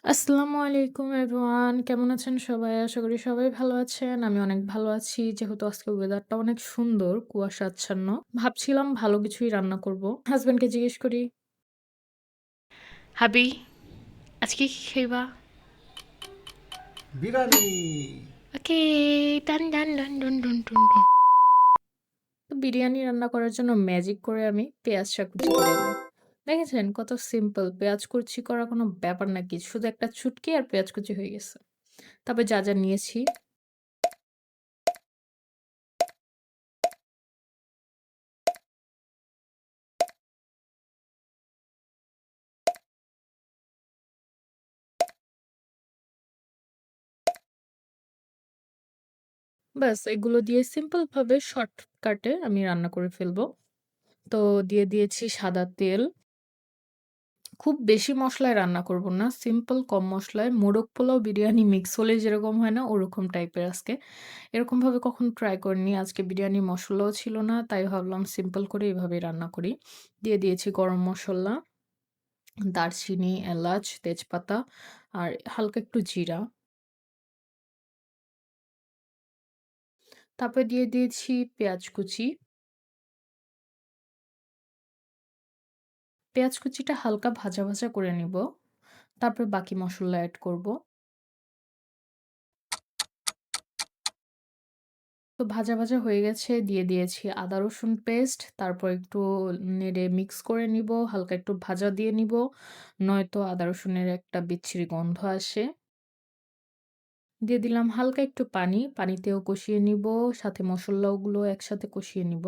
আসসালামু আলাইকুম এভরিওয়ান। কেমন আছেন সবাই? আশা করি সবাই ভালো আছেন। আমি অনেক ভালো আছি। যেহেতু আজকে ওয়েদারটা অনেক সুন্দর, কুয়াশাচ্ছন্ন। ভাবছিলাম ভালো কিছুই রান্না করব। হাসব্যান্ডকে জিজ্ঞেস করি, "হাবি, আজকে কি খাইবা?" বিরিয়ানি। ওকে, ডান, ডান, ডান, ডুন, ডুন, ডুন, ডুন। তো বিরিয়ানি রান্না করার জন্য ম্যাজিক করে আমি পেঁয়াজটা কুচি করে নিই। দেখেছেন কত সিম্পল। পেঁয়াজ কুচি করা কোনো ব্যাপার নাকি। শুধু একটা চুটকি আর পেঁয়াজ কুচি হয়ে গেছে। তারপর যা নিয়েছি ব্যাস এগুলো দিয়ে সিম্পল ভাবে শর্টকাটে আমি রান্না করে ফেলবো। তো দিয়ে দিয়েছি সাদা তেল। খুব বেশি মসলায় রান্না করব না। সিম্পল কম মসলায় মোরগ পোলাও, বিরিয়ানি মিক্স হলে যেরকম হয় না ওরকম টাইপের আজকে। এরকমভাবে কখনো ট্রাই করিনি। আজকে বিরিয়ানি মসলাও ছিল না। তাই ভাবলাম সিম্পল করে এভাবেই রান্না করি। দিয়ে দিয়েছি গরম মসলা, দারচিনি, এলাচ, তেজপাতা আর হালকা একটু জিরা। তারপরে দিয়ে দিয়েছি পেঁয়াজ কুচি। পেঁয়াজ কুচিটা হালকা ভাজা করে নিব। তারপর বাকি মসলা এড করব। তো ভাজা হয়ে গেছে, দিয়ে দিয়েছি আদা রসুন পেস্ট। তারপর একটু নেড়ে মিক্স করে নিব। হালকা একটু ভাজা দিয়ে নিব। নয়তো আদা রসুনের একটা বিচ্ছিরি গন্ধ আসে। দিয়ে দিলাম হালকা একটু পানি। পানিতেও কষিয়ে নিব। সাথে মসলাগুলো একসাথে কষিয়ে নিব।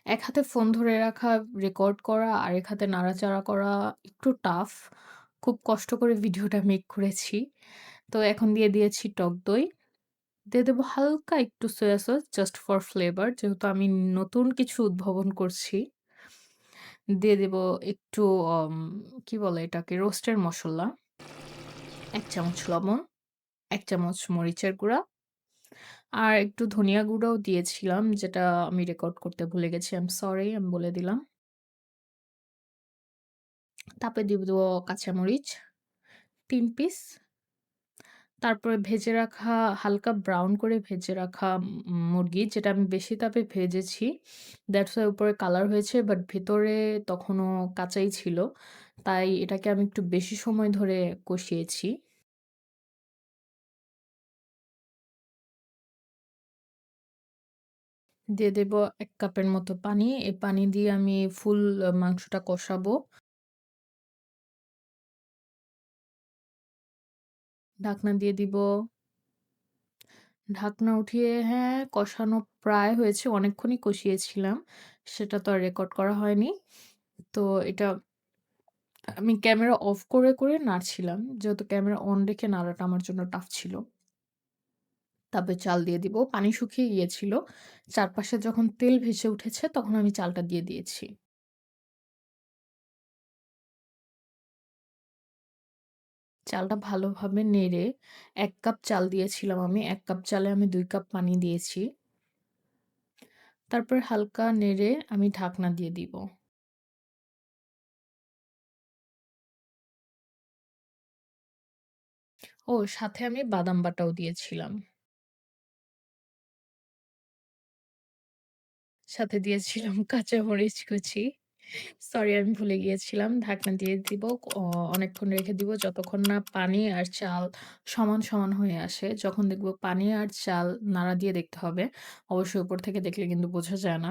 এক হাতে ফোন ধরে রাখা, রেকর্ড করা, আরেক হাতে নাড়াচাড়া করা একটু টাফ। খুব কষ্ট করে ভিডিওটা মেক করেছি। তো এখন দিয়ে দিয়েছি টক দই। দিয়ে দেবো হালকা একটু soya sauce just for flavour. যেহেতু আমি নতুন কিছু উদ্ভাবন করছি। দিয়ে দেবো একটু অম কি বলে এটাকে? রোস্টের মসল্লা, ১ চামচ লবণ, ১ চামচ মরিচের গুঁড়া, আর একটু ধনিয়া গুঁড়াও দিয়েছিলাম যেটা আমি রেকর্ড করতে ভুলে গেছি। আই এম সরি, আমি বলে দিলাম। তারপরে দিয়ে দেবো কাঁচামরিচ ৩ পিস। তারপরে ভেজে রাখা হালকা ব্রাউন করে ভেজে রাখা মুরগি যেটা আমি বেশি তাপে ভেজেছি। দ্যাটস ওয়াই উপরে কালার হয়েছে বাট ভেতরে তখনও কাঁচাই ছিল। তাই এটাকে আমি একটু বেশি সময় ধরে কষিয়েছি। দিয়ে দেব ১ কাপের মতো পানি। এই পানি দিয়ে আমি ফুল মাংসটা কষাবো। ঢাকনা দিয়ে দিব। ঢাকনা উঠিয়ে হ্যাঁ, কষানো প্রায় হয়েছে। অনেকক্ষণই কষিয়েছিলাম। সেটা তো আর রেকর্ড করা হয়নি। তো এটা আমি ক্যামেরা অফ করে নাড়ছিলাম। যেহেতু ক্যামেরা অন রেখে নাড়াটা আমার জন্য টাফ ছিল। তারপরে চাল দিয়ে দিব। পানি শুকিয়ে গিয়েছিল। চারপাশে যখন তেল ভেসে উঠেছে তখন আমি চালটা দিয়ে দিয়েছি। চালটা ভালোভাবে নেড়ে ১ কাপ চাল দিয়েছিলাম আমি। ১ কাপ চালে আমি ২ কাপ পানি দিয়েছি। তারপর হালকা নেড়ে আমি ঢাকনা দিয়ে দিব। ও সাথে আমি বাদাম বাটাও দিয়েছিলাম। সাথে দিয়েছিলাম কাঁচামরিচ কুচি। সরি আমি ভুলে গিয়েছিলাম। ঢাকনা দিয়ে দিব। অনেকক্ষণ রেখে দিব যতক্ষণ না পানি আর চাল সমান হয়ে আসে। যখন দেখব পানি আর চাল নাড়া দিয়ে দেখতে হবে। অবশ্যই উপর থেকে দেখলে কিন্তু বোঝা যায় না।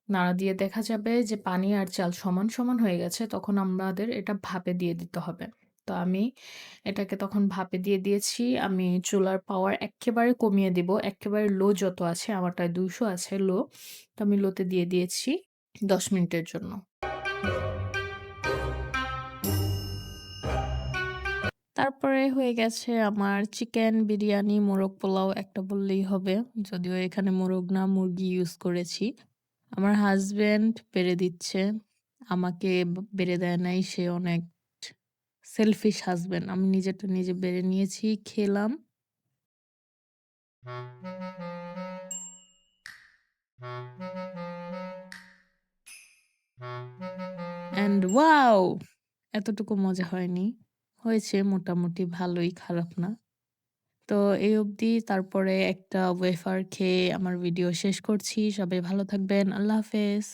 নাড়া দিয়ে দেখা যাবে যে পানি আর চাল সমান হয়ে গেছে। তখন আমাদের এটা ভাপে দিয়ে দিতে হবে। তো আমি এটাকে তখন ভাপে দিয়ে দিয়েছি। আমি চুলার পাওয়ার এক্কেবারে কমিয়ে দিব। এক্কেবারে লো যত আছে আমারটায় ২০০ আছে লো। তো আমি লোতে দিয়ে দিয়েছি ১০ মিনিটের জন্য। তারপরে হয়ে গেছে আমার চিকেন বিরিয়ানি, মোরগ পোলাও একটা বললেই হবে। যদিও এখানে মোরগ না মুরগি ইউজ করেছি। আমার হাসব্যান্ড বেড়ে দিচ্ছে। আমাকে বেড়ে দেয় নাই। সে অনেক সেলফিশ হাসব্যান্ড। আমি নিজেরটা নিজে বেড়ে নিয়েছি, খেলাম। And wow! এতটুকু মজা হয়নি। হয়েছে মোটামুটি ভালোই, খারাপ না। তো এই অবধি, তারপরে একটা ওয়েফার খেয়ে আমার ভিডিও শেষ করছি। সবাই ভালো থাকবেন। আল্লাহ হাফেজ।